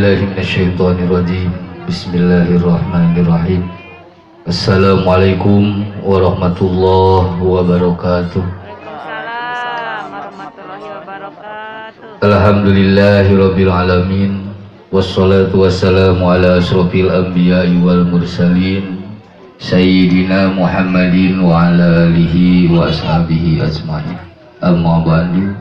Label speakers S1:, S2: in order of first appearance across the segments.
S1: billahi minasyaitonirrajim. Bismillahirrahmanirrahim. Assalamualaikum warahmatullahi wabarakatuh.
S2: Waalaikumsalam warahmatullahi wabarakatuh.
S1: Alhamdulillahirabbil alamin. Wassalatu wassalamu ala asyrofil anbiya'i wal mursalin Sayyidina Muhammadin wa ala alihi wa ashabihi ajma'in. Amma ba'du.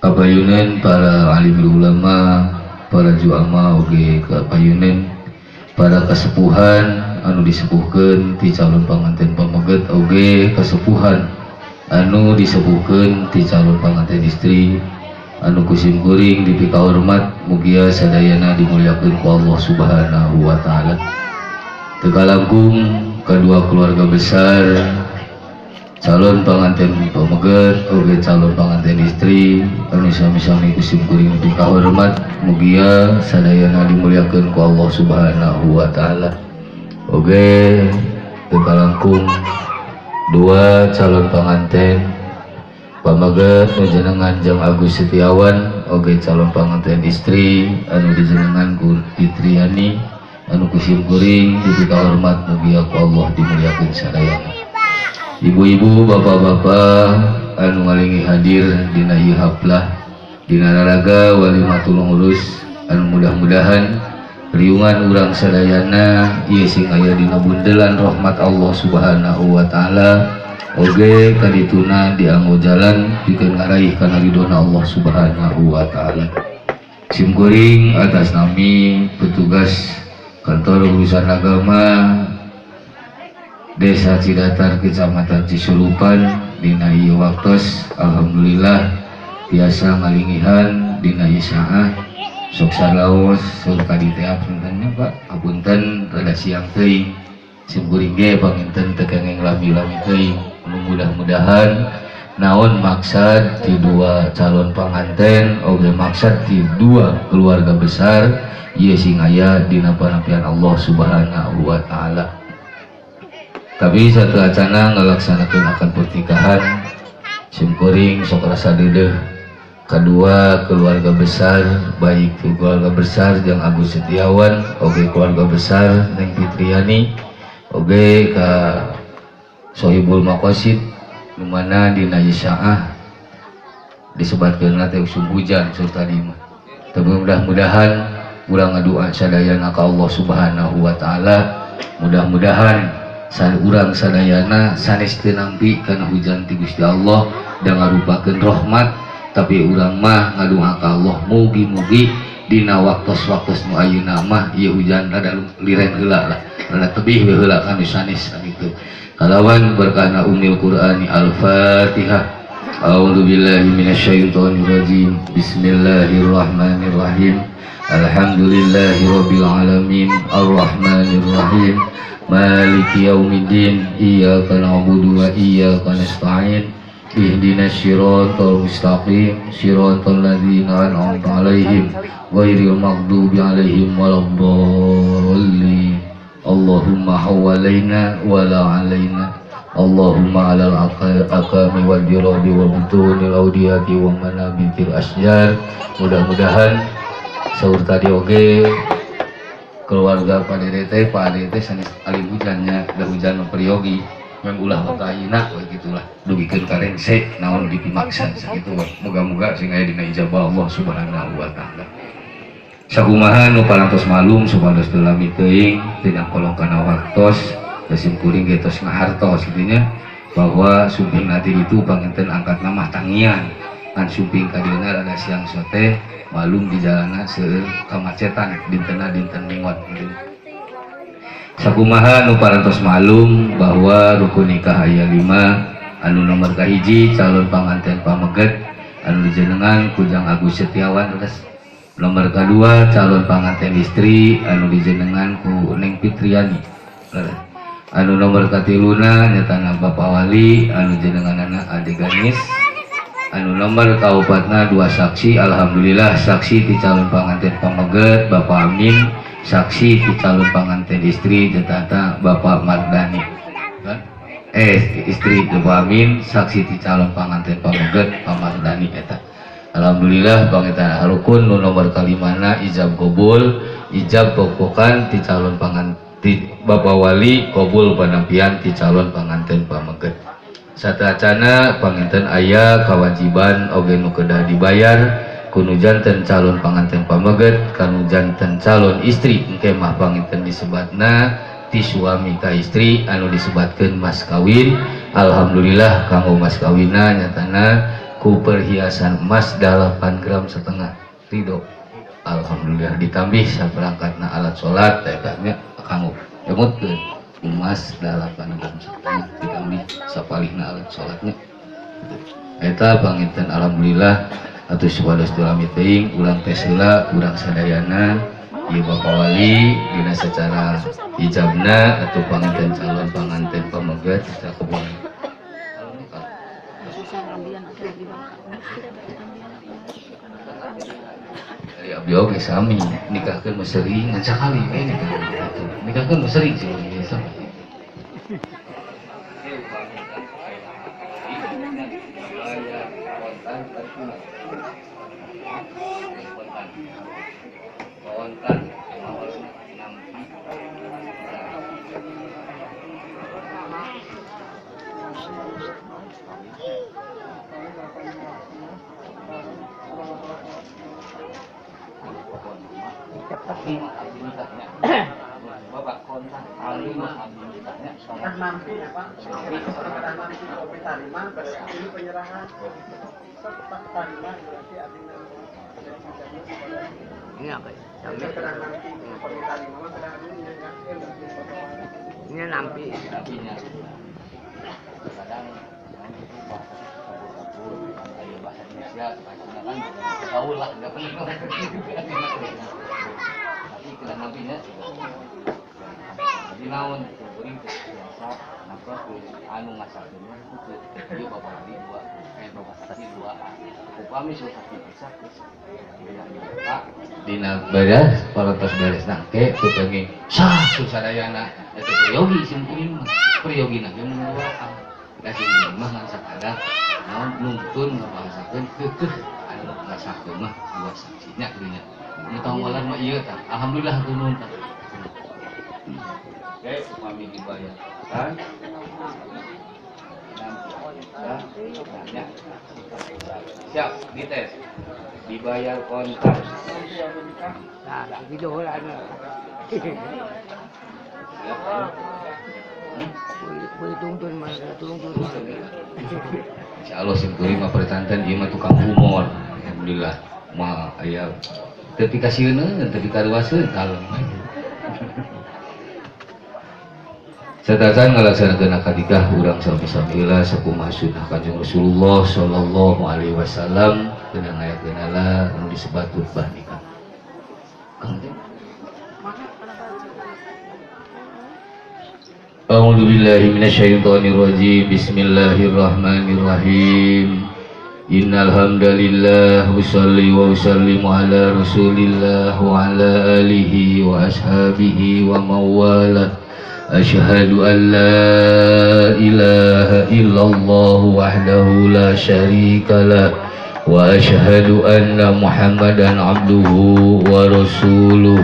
S1: Kapayunan para alim ulama, para juama oge kapayunan para kasepuhan anu disepuhkeun ti calon panganten pameget oge kasepuhan anu disepuhkeun ti calon panganten istri anu kusim kuring dipika hormat mugia sadayana dimuliakeun ku Allah Subhanahu wa taala. Teka langkung kedua keluarga besar calon pengantin pameget oge calon pengantin istri anu sami-sami kusim kuring dipika hormat mugia sadayana dimuliakeun ku Allah Subhanahu wa taala. Oge teka langkung dua calon pengantin pameget nu jenengan Jang Agus Setiawan oge calon pengantin istri anu dijenengan ku Fitriani anu kusim kuring dipika hormat mugia ku Allah dimuliakeun sadayana. Ibu-ibu, bapak-bapak anu ngalingi hadir dina ieu haflah dina raraga walimatul urus anu mudah-mudahan riungan urang sadayana ieu sing aya dina bundelan rahmat Allah Subhanahu wa taala oge kadituna dianggo jalan pikeun ngaraih kana ridhona Allah Subhanahu wa taala. Sim kuring atas nami petugas kantor urusan agama Desa Cidatar Kecamatan Cisulupan dina ieu waktos alhamdulillah biasa ngalingihan dina ieu saah sok salaos sok kaditeap puntennya Pak apunten rada siang teuing sim kuring ge panginten teu kengeng lami-lami teuing. Mudah-mudahan naon maksad ti dua calon panganten oge maksad ti dua keluarga besar ieu sing aya dina panapian Allah Subhanahu wa taala. Tapi satu acana ngalaksanakeun akan pernikahan sim kuring sok rasa deudeuh kedua keluarga besar baik itu keluarga besar Jang Agus Setiawan oge keluarga besar Neng Fitriani oge ka Sohibul Maqasid di mana dina ieu saah disebatkeun teh usum hujan serta tadi mah. Tapi mudah-mudahan urang ngadua sadayana ka Allah Subhanahu wa taala mudah-mudahan urang sadayana sanes teu nampi kana hujan ti Gusti Allah da ngarupakeun rahmat tapi urang mah ngadoa ka Allah mugi-mugi dina waktos-waktos nu ayeuna mah ieu hujan rada liren heula lah rada tebih we heula kana sanes kitu kalawan berkana umil Qur'ani al-Fatihah. A'udzu billahi minasyaitonir rajim. Bismillahirrahmanirrahim. Alhamdulillahirabbil alamin arrahmanir rahim maliki yaumiddin iyyaka na'budu wa iyyaka nasta'in ihdinas siratal mustaqim siratal ladzina an'amta 'alaihim ghairil maghdubi 'alaihim waladdallin. Allahumma hawalaina wa la 'alaina Allahumma 'alal aqami wal jiradi wa butunil audiyati wa manabitil asjar. Mudah-mudahan saur tadi oge keluarga Pak Dede teh sanes kali hujannya da hujan periyogi yang ulah watayina begitulah dugikeun karengse naon dipimaksa sakitu we moga-moga sing aya dina ijabah Allah Subhanahu wa taala. Sakumaha nu parantos malum supados teu lami teuing tina kolong kana waktos sim kuring ge tos ngahartos kitu bahwa sumping nanti itu panginten angkat nama tangian kan sumping kadieuna rada siang sote malum di jalana seueur kamacetan dintena dinten mingot gitu. Sakumaha nu parantos malum bahwa rukun nikah aya 5 anu nomor kahiji calon panganten pameget anu dijenengan ku Jang Agus Setiawan terus nomor kedua calon panganten istri anu dijenengan ku Neng Fitriani anu nomor katiluna nyatana Bapak Wali anu jenenganana Ade Ganis anu nomor kaupatna 2 saksi alhamdulillah saksi ti calon panganten pameget Bapak Amin saksi ti calon panganten istri nyatana Bapak Mardani istri Bapak Amin saksi ti calon panganten pameget Pak Mardani eta Alhamdulillah pangitan harukun nu nomor kalimana ijab qabul, ijab bobokan ti calon pangantin Bapak Wali, qabul panampian ti calon panganten pameget. Satacana panginten aya kewajiban oge nu kedah dibayar kunu janten calon panganten pameget kanu janten calon istri engke mah panginten disebatna ti suami ka istri anu disebatkeun mas kawin. Alhamdulillah kanggo mas kawinna nyatana ku perhiasan emas 8 gram setengah ridho. Alhamdulillah ditambih saperangkatna alat salat eta nya kanggo emutkeun emas 8 gram setengah ditambih sapalihna alat salatnya eta panginten. Alhamdulillah atus supados tulami teuing urang teh heula urang sadayana ieu Bapak Wali dina secara ijabna atau panganten calon panganten pameget secara kebun. Dari abdi oge sami nikahkeun mah sering ngan sakali we nikahkeun mah sering sih sami. Bapak kontak alimah abdulnya sholat nanti ya Pak setelah nanti kopi tarima berarti ini penyerahan setelah tarima berarti artinya ini apa ya? Setelah nanti kopi tarima ini nampi nampinya kadang ayo bahasa Indonesia bahasa kan tahu lah nggak penting tapi kita nampinya jadi naon kuring biasa napa anu ngasakeun ieu Bapak Wali dua Bapak Sati dua upami sudah bisa Pak dina beres parantos beres nangke teu pengen sah susadayana eta priyogi sim kuring mah priyogina ge mun doa kasih mah ngan sakada naon nuntun ngabahasakeun keukeuh anu ngasakeun mah dua saksinya kuringnya nu tanggalan mah ieu tah alhamdulillah tunun tah. Oke, upami dibayar kan? Siap, dites. Dibayar kontak. Nah, video lah. Boleh tuntun mah, tuntun. Insyaallah sim kuring mah pertanten ieu mah tukang humor. Alhamdulillah. Mah aya teu dikasieun teu dikaruaseun kalem. Satasan ngalaksanakeun akad nikah urang sami-samila sakumaha sunnah Kanjeng Rasulullah sallallahu alaihi wasallam geunang aya geunala anu disebat khutbah nikah. A'udzu billahi minasyaitonir rajim. Bismillahirrahmanirrahim. Innal hamdalillah usolli wa usallimu ala Rasulillah wa ala alihi wa ashabihi wa mawalah. Asyhadu an la ilaha illallah wahdahu la syarikalah wa asyhadu anna Muhammadan abduhu wa rasuluh.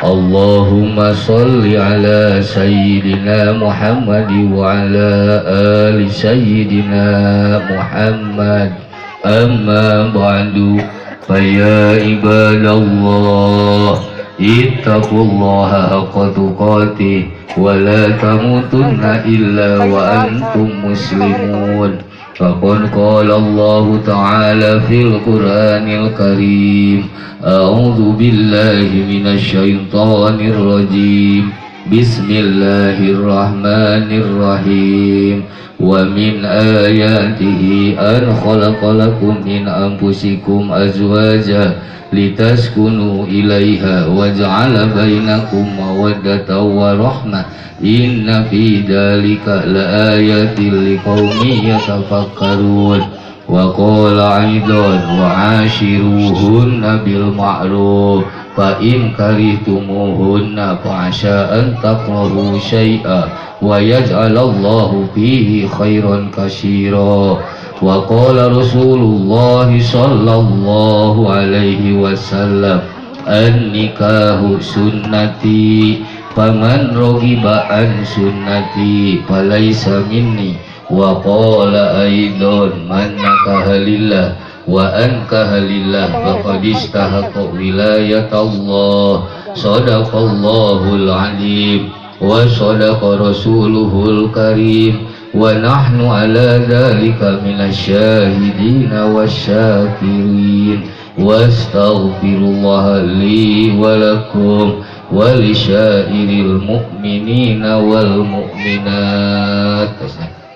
S1: Allahumma salli ala sayyidina Muhammad wa ala ali sayyidina Muhammad. Amma ba'du fa ya ibadallah ittaqullaha haqqa tuqatih wa la tamutunna illa wa antum muslimun. Faqad qala Allah ta'ala fil Qur'anil Karim. A'udzu billahi minasy syaithanir rajim. Bismillahirrahmanirrahim. Wa min ayatihi an khalaqalakum min anfusikum azwaja litaskunu ilaiha wa ja'ala bainakum mawaddatan wa rahmah. Inna fi dzalika laayatil liqaumin yatafakkarun. Wa qala aidan wa ashiruhunna bil ma'ruf fa in karihtumuhunna fa asa an takrahu syai'a wa yaj'alallahu fihi khairan katsira. wa qala Rasulullah sallallahu alaihi wasallam an-nikahu sunnati faman raghiba an sunnati falaysa minni wa qala aidan man nakaha lillah wa ankaha lillah faqad istahaqqa wilayatallah sadaqallahul alim wa sadaqa rasuluhul karim wa nahnu ala dhalika minasyahidina wasyakirin wastaghfirullah li wa lakum wa lisyairil mu'minina wal mu'minat.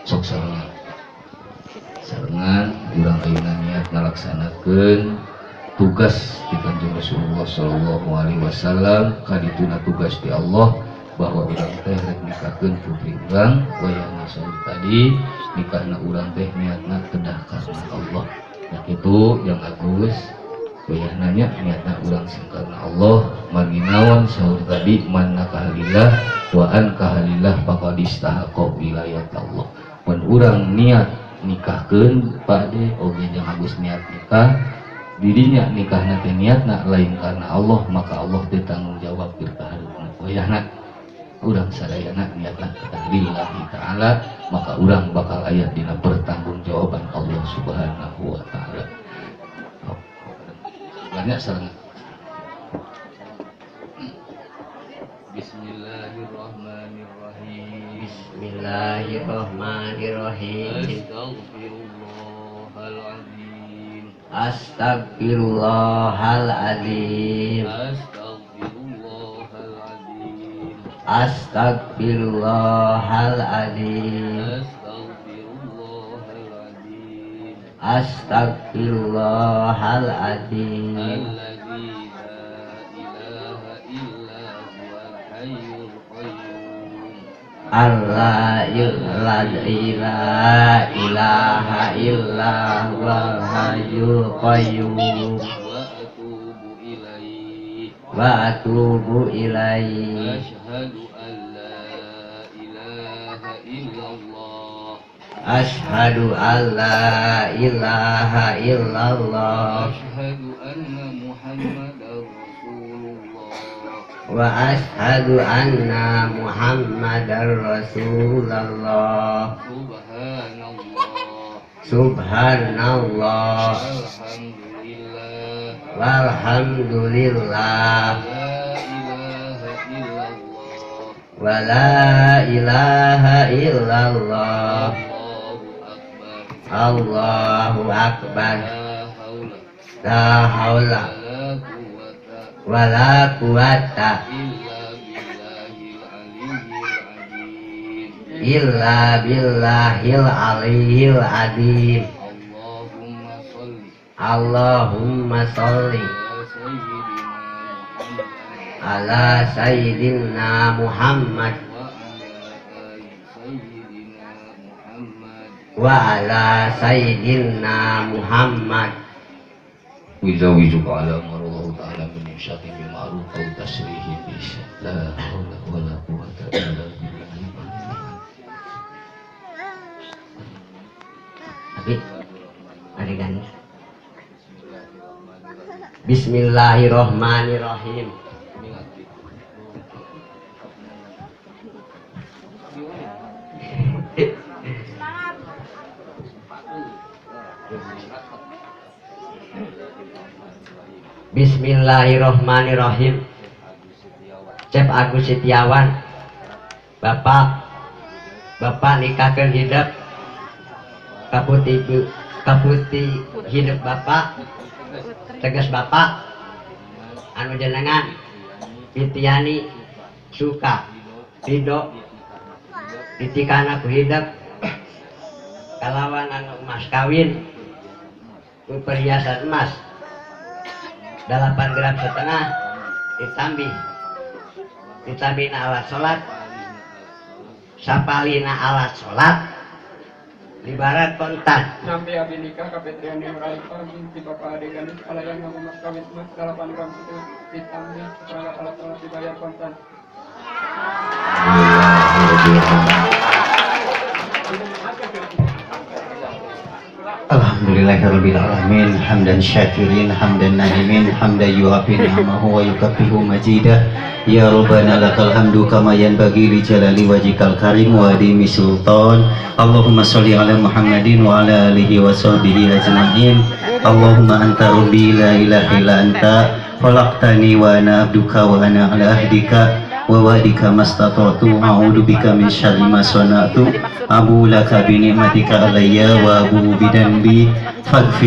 S1: Sok sarengan urang ayeuna niat ngalaksanakeun tugas di Kanjeng Rasulullah sallallahu alaihi wasallam kadituna tugas di Allah bahwa urang teh rek nikahkeun putri urang wayahna saur tadi nikahna urang teh niatna kedah karena Allah. Nah kitu yang Agus wayahna nya niatna urang sing karena Allah marginawan saur tadi man nakahalillah wa an kahalillah faqad istahaqqa wilayat Allah. Mun urang niat nikahkeun pade oge jeung Agus niat nikah dirinya nikahna teh niatna lain karena Allah maka Allah teh tanggung jawab pirkahareupeuna wayahna urang sadayana niatna lillahi taala maka urang bakal aya dina pertanggungjawaban Allah Subhanahu wa taala. Banyak sarangan. Bismillahirrahmanirrahim.
S3: Bismillahirrahmanirrahim.
S1: Astagfirullahaladzim.
S3: Astagfirullahaladzim. Astagfirullahaladzim. Astagfirullahaladzim. Allah la ilaha illa huwal hayyul qayyum wa atubu ilaihi asyhadu an la ilaha illallah wa asyhadu anna Muhammadar Rasulullah. Subhanallah walhamdulillah wa la ilaha illallah. Allahu akbar. La haula wala quwata illa billahil aliyyil azim. Allahumma sholli ala sayyidina Muhammad wa ala sayyidina Muhammad.
S1: Wizawijuka ala marullahu ta'ala min imsyakin bil ma'ruf aw tasrihin bi ihsan. La haula wala quwwata illa billahi.
S3: Adegan. Bismillahirrahmanirrahim. Bismillahirrahmanirrahim. Cep Agus Setiawan. Bapak nikahkeun hidup kaputi hidup Bapak tegas Bapak anu jenengan Titiani suka ridho ditikana ku hidup kalawan anu emas kawin ku perhiasan emas 8 gram setengah ditambina alat sholat sapalina alat sholat ibarat kontan
S4: sampai abi nikah kapetrian yang raipan di bapak adegan kepala yang ngaku mas kawin mas 8 gram itu ditambah perangkat alat sholat dibayar kontan.
S5: Alhamdulillahirabbil alamin hamdan syakirin hamdan na'imin hamdan yu'afi ni'amahu wa yukaffihu majidah ya rabbana lakal hamdu kama yanbaghi li jalali wajhikal karim wa adimi sultan. Allahumma sholli ala Muhammadin wa ala alihi wa sahbihi ajma'in. Allahumma anta rabbi la ilaha illa anta khalaqtani wa ana abduka wa ana ala ahdika wa wa'dika mastata'tu a'udzu bika min syarri ma sana'tu abu laka bi ni'matika alayya wa abu bidanbi faghfir